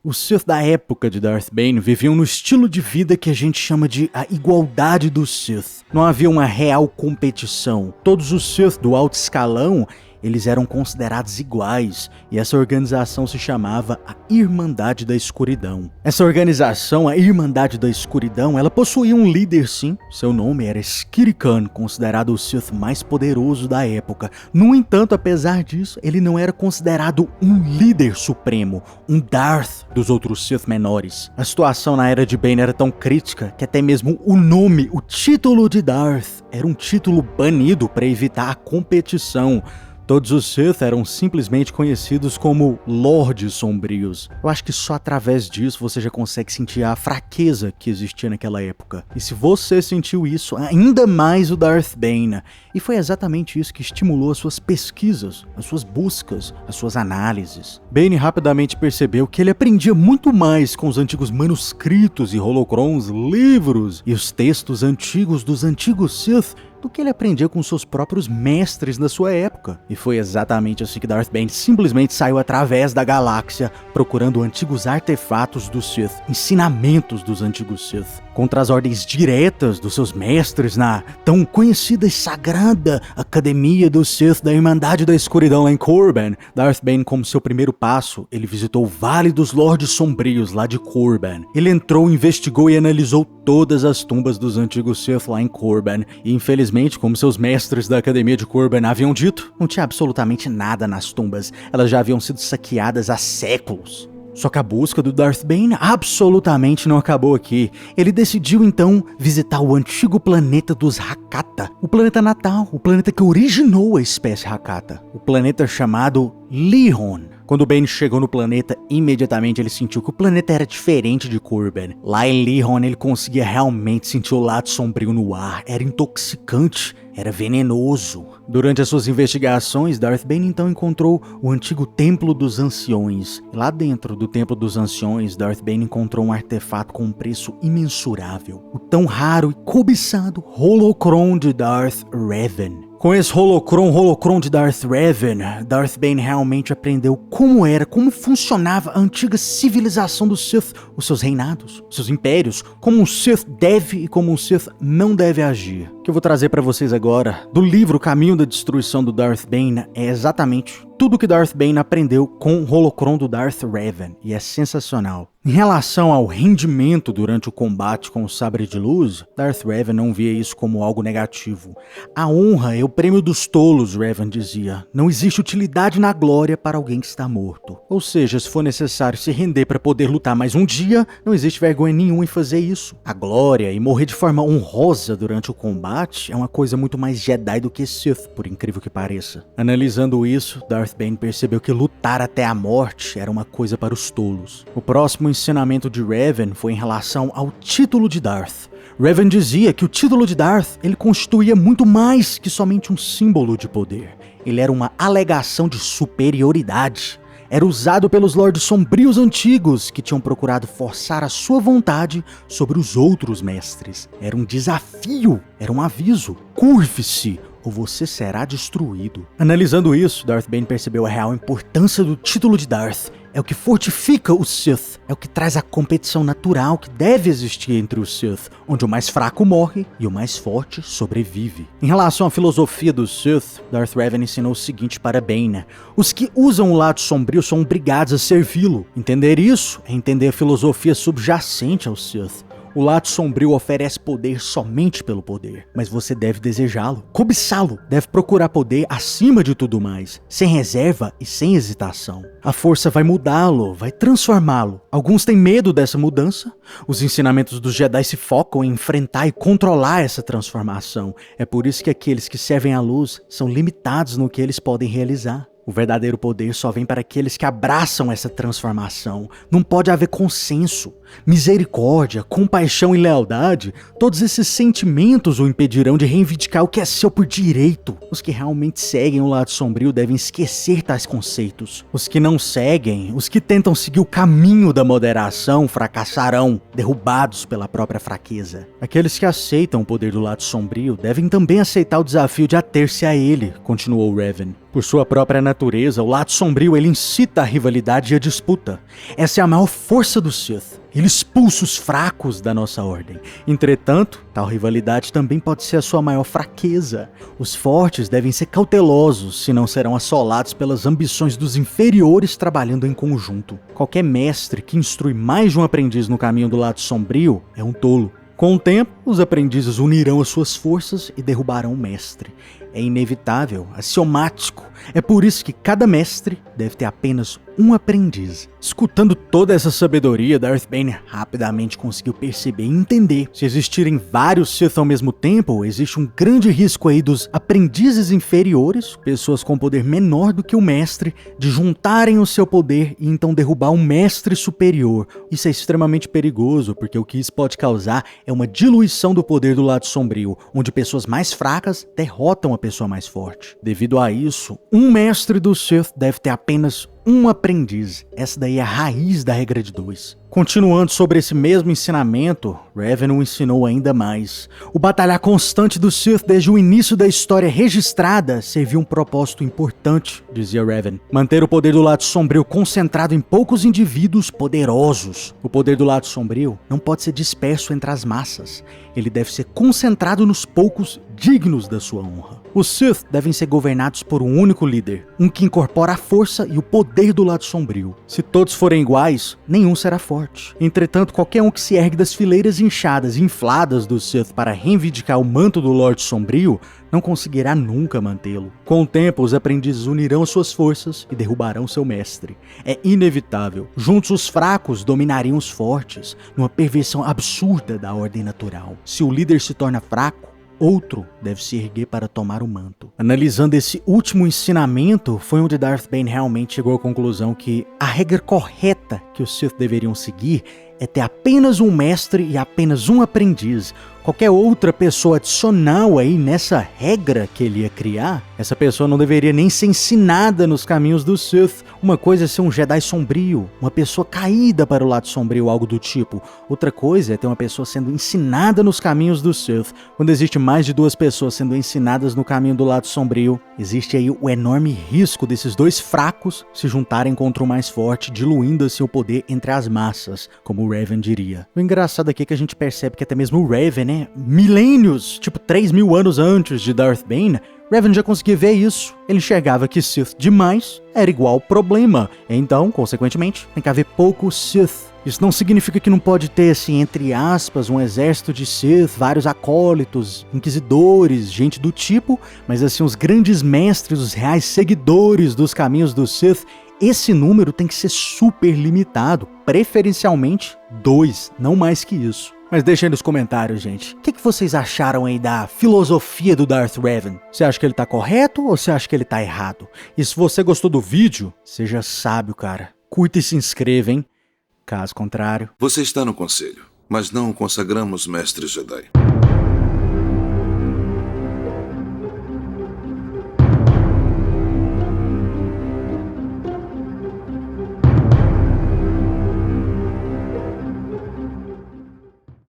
Os Sith da época de Darth Bane viviam no estilo de vida que a gente chama de a igualdade dos Sith. Não havia uma real competição. Todos os Sith do alto escalão, eles eram considerados iguais, e essa organização se chamava a Irmandade da Escuridão. Essa organização, a Irmandade da Escuridão, ela possuía um líder sim, seu nome era Skiri Khan, considerado o Sith mais poderoso da época. No entanto, apesar disso, ele não era considerado um líder supremo, um Darth dos outros Sith menores. A situação na Era de Bane era tão crítica que até mesmo o nome, o título de Darth, era um título banido para evitar a competição. Todos os Sith eram simplesmente conhecidos como Lordes Sombrios. Eu acho que só através disso você já consegue sentir a fraqueza que existia naquela época. E se você sentiu isso, ainda mais o Darth Bane. E foi exatamente isso que estimulou as suas pesquisas, as suas buscas, as suas análises. Bane rapidamente percebeu que ele aprendia muito mais com os antigos manuscritos e holocrons, livros e os textos antigos dos antigos Sith do que ele aprendia com seus próprios mestres da sua época. E foi exatamente assim que Darth Bane simplesmente saiu através da galáxia, procurando antigos artefatos dos Sith, ensinamentos dos antigos Sith, contra as ordens diretas dos seus mestres na tão conhecida e sagrada Academia dos Sith da Irmandade da Escuridão lá em Korban. Darth Bane, como seu primeiro passo, ele visitou o Vale dos Lordes Sombrios lá de Korban. Ele entrou, investigou e analisou todas as tumbas dos antigos Sith lá em Korban, e infelizmente, como seus mestres da Academia de Korban haviam dito, não tinha absolutamente nada nas tumbas, elas já haviam sido saqueadas há séculos. Só que a busca do Darth Bane absolutamente não acabou aqui. Ele decidiu então visitar o antigo planeta dos Hakata, o planeta natal, o planeta que originou a espécie Hakata, o planeta chamado Lihon. Quando Bane chegou no planeta, imediatamente ele sentiu que o planeta era diferente de Korban. Lá em Lihon ele conseguia realmente sentir o lado sombrio no ar, era intoxicante, era venenoso. Durante as suas investigações, Darth Bane então encontrou o antigo Templo dos Anciões. Lá dentro do Templo dos Anciões, Darth Bane encontrou um artefato com um preço imensurável, o tão raro e cobiçado Holocron de Darth Revan. Com esse holocron de Darth Revan, Darth Bane realmente aprendeu como funcionava a antiga civilização dos Sith, os seus reinados, os seus impérios, como um Sith deve e como um Sith não deve agir. O que eu vou trazer para vocês agora, do livro Caminho da Destruição do Darth Bane, é exatamente tudo que Darth Bane aprendeu com o holocron do Darth Revan, e é sensacional. Em relação ao rendimento durante o combate com o sabre de luz, Darth Revan não via isso como algo negativo. A honra é o prêmio dos tolos, Revan dizia. Não existe utilidade na glória para alguém que está morto. Ou seja, se for necessário se render para poder lutar mais um dia, não existe vergonha nenhuma em fazer isso. A glória e morrer de forma honrosa durante o combate é uma coisa muito mais Jedi do que Sith, por incrível que pareça. Analisando isso, Darth Bane percebeu que lutar até a morte era uma coisa para os tolos. O próximo ensinamento de Revan foi em relação ao título de Darth. Revan dizia que o título de Darth ele constituía muito mais que somente um símbolo de poder. Ele era uma alegação de superioridade. Era usado pelos Lordes Sombrios antigos que tinham procurado forçar a sua vontade sobre os outros mestres. Era um desafio, era um aviso. Curve-se ou você será destruído. Analisando isso, Darth Bane percebeu a real importância do título de Darth. É o que fortifica os Sith, é o que traz a competição natural que deve existir entre os Sith, onde o mais fraco morre e o mais forte sobrevive. Em relação à filosofia dos Sith, Darth Revan ensinou o seguinte para Bane: os que usam o lado sombrio são obrigados a servi-lo. Entender isso é entender a filosofia subjacente aos Sith. O lado sombrio oferece poder somente pelo poder, mas você deve desejá-lo, cobiçá-lo, deve procurar poder acima de tudo mais, sem reserva e sem hesitação. A força vai mudá-lo, vai transformá-lo. Alguns têm medo dessa mudança. Os ensinamentos dos Jedi se focam em enfrentar e controlar essa transformação. É por isso que aqueles que servem à luz são limitados no que eles podem realizar. O verdadeiro poder só vem para aqueles que abraçam essa transformação. Não pode haver consenso. Misericórdia, compaixão e lealdade, todos esses sentimentos o impedirão de reivindicar o que é seu por direito. Os que realmente seguem o lado sombrio devem esquecer tais conceitos. Os que não seguem, os que tentam seguir o caminho da moderação, fracassarão, derrubados pela própria fraqueza. Aqueles que aceitam o poder do lado sombrio devem também aceitar o desafio de ater-se a ele, continuou Revan. Por sua própria natureza, o lado sombrio ele incita a rivalidade e a disputa. Essa é a maior força do Sith. Ele expulsa os fracos da nossa ordem. Entretanto, tal rivalidade também pode ser a sua maior fraqueza. Os fortes devem ser cautelosos, senão serão assolados pelas ambições dos inferiores trabalhando em conjunto. Qualquer mestre que instrui mais de um aprendiz no caminho do lado sombrio é um tolo. Com o tempo, os aprendizes unirão as suas forças e derrubarão o mestre. É inevitável, axiomático. É por isso que cada mestre deve ter apenas um aprendiz. Escutando toda essa sabedoria, Darth Bane rapidamente conseguiu perceber e entender. Se existirem vários Sith ao mesmo tempo, existe um grande risco aí dos aprendizes inferiores, pessoas com poder menor do que o mestre, de juntarem o seu poder e então derrubar um mestre superior. Isso é extremamente perigoso, porque o que isso pode causar é uma diluição do poder do lado sombrio, onde pessoas mais fracas derrotam a pessoa mais forte. Devido a isso, um mestre do Sith deve ter apenas um aprendiz. Essa daí é a raiz da regra de 2. Continuando sobre esse mesmo ensinamento, Revan o ensinou ainda mais. O batalhar constante do Sith desde o início da história registrada serviu um propósito importante, dizia Revan. Manter o poder do lado sombrio concentrado em poucos indivíduos poderosos. O poder do lado sombrio não pode ser disperso entre as massas. Ele deve ser concentrado nos poucos dignos da sua honra. Os Sith devem ser governados por um único líder, um que incorpora a força e o poder do lado sombrio. Se todos forem iguais, nenhum será forte. Entretanto, qualquer um que se ergue das fileiras inchadas e infladas do Sith para reivindicar o manto do Lorde Sombrio, não conseguirá nunca mantê-lo. Com o tempo, os aprendizes unirão suas forças e derrubarão seu mestre. É inevitável. Juntos, os fracos dominariam os fortes, numa perversão absurda da ordem natural. Se o líder se torna fraco, outro deve se erguer para tomar o manto. Analisando esse último ensinamento, foi onde Darth Bane realmente chegou à conclusão que a regra correta que os Sith deveriam seguir é ter apenas um mestre e apenas um aprendiz. Qualquer outra pessoa adicional aí nessa regra que ele ia criar, essa pessoa não deveria nem ser ensinada nos caminhos do Sith. Uma coisa é ser um Jedi sombrio, uma pessoa caída para o lado sombrio, algo do tipo. Outra coisa é ter uma pessoa sendo ensinada nos caminhos do Sith. Quando existe mais de 2 pessoas sendo ensinadas no caminho do lado sombrio, existe aí o enorme risco desses 2 fracos se juntarem contra o mais forte, diluindo assim o poder entre as massas, como o Revan diria. O engraçado aqui é que a gente percebe que até mesmo o Revan, milênios, tipo 3.000 anos antes de Darth Bane, Revan já conseguia ver isso. Ele enxergava que Sith demais era igual problema. Então, consequentemente, tem que haver pouco Sith. Isso não significa que não pode ter, assim, entre aspas, um exército de Sith, vários acólitos, inquisidores, gente do tipo, mas assim, os grandes mestres, os reais seguidores dos caminhos do Sith, esse número tem que ser super limitado, preferencialmente 2, não mais que isso. Mas deixa aí nos comentários, gente. O que vocês acharam aí da filosofia do Darth Revan? Você acha que ele tá correto ou você acha que ele tá errado? E se você gostou do vídeo, seja sábio, cara. Curta e se inscreva, hein? Caso contrário... Você está no conselho, mas não o consagramos mestre Jedi.